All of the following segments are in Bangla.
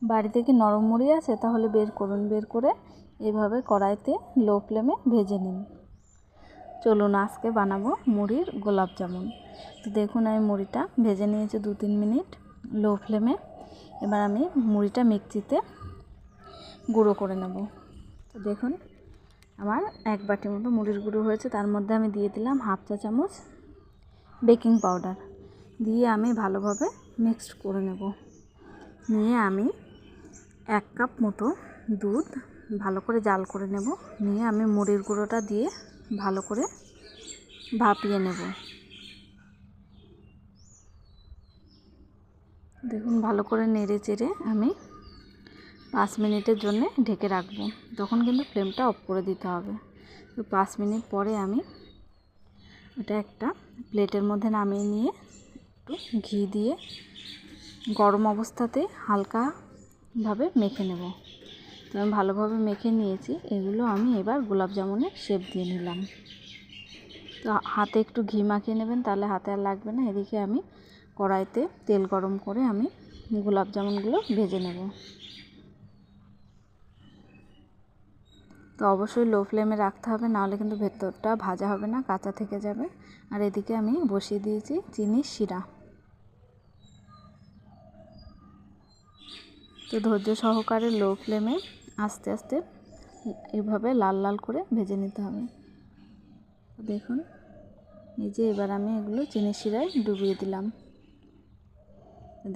বাড়িতে কি নরম মুড়ি আছে? তাহলে বের করুন, বের করে এভাবে কড়াইতে লো ফ্লেমে ভেজে নিন। চলুন আজকে বানাবো মুড়ির গোলাপ জামুন। তো দেখুন আমি মুড়িটা ভেজে নিয়েছি 2-3 মিনিট লো ফ্লেমে। এবার আমি মুড়িটা মিক্সিতে গুঁড়ো করে নেব। তো দেখুন আমার 1 বাটি মতো মুড়ির গুঁড়ো হয়েছে। তার মধ্যে আমি দিয়ে দিলাম 1/2 চা চামচ বেকিং পাউডার, দিয়ে আমি ভালোভাবে মিক্সড করে নেব। নিয়ে আমি 1 কাপ মতো দুধ ভালো করে জাল করে নেব। নিয়ে আমি মুড়ির গুঁড়োটা দিয়ে ভালো করে ভাপিয়ে নেব। দেখুন ভালো করে নেড়ে চেড়ে আমি 5 মিনিটের জন্য ঢেকে রাখবো। তখন কিন্তু ফ্লেমটা অফ করে দিতে হবে। তো 5 মিনিট পরে আমি এটা একটা প্লেটের মধ্যে নামিয়ে নিয়ে একটু ঘি দিয়ে গরম অবস্থাতে হালকাভাবে মেখে নেব। তো আমি ভালোভাবে মেখে নিয়েছি। এগুলো আমি এবার গোলাপ জামুনের শেপ দিয়ে নিলাম। তো হাতে একটু ঘি মাখিয়ে নেবেন, তাহলে হাতে আর লাগবে না। এদিকে আমি কড়াইতে তেল গরম করে আমি গোলাপ জামুনগুলো ভেজে নেব। তো অবশ্যই লো ফ্লেমে রাখতে হবে, নাহলে কিন্তু ভেতরটা ভাজা হবে না, কাঁচা থেকে যাবে। আর এদিকে আমি বসিয়ে দিয়েছি চিনির শিরা। তো ধৈর্য সহকারে লো ফ্লেমে আস্তে আস্তে এভাবে লাল লাল করে ভেজে নিতে হবে। দেখুন এই যে এবার আমি এগুলো চিনির শিরায় ডুবিয়ে দিলাম।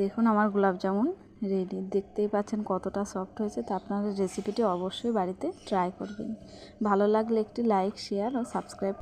দেখুন আমার গোলাপ জামুন রেডি। দেখতেই পাচ্ছেন কতটা সফট হয়েছে। তো আপনারা রেসিপিটি অবশ্যই বাড়িতে ট্রাই করবেন। ভালো লাগলে একটি লাইক, শেয়ার ও সাবস্ক্রাইব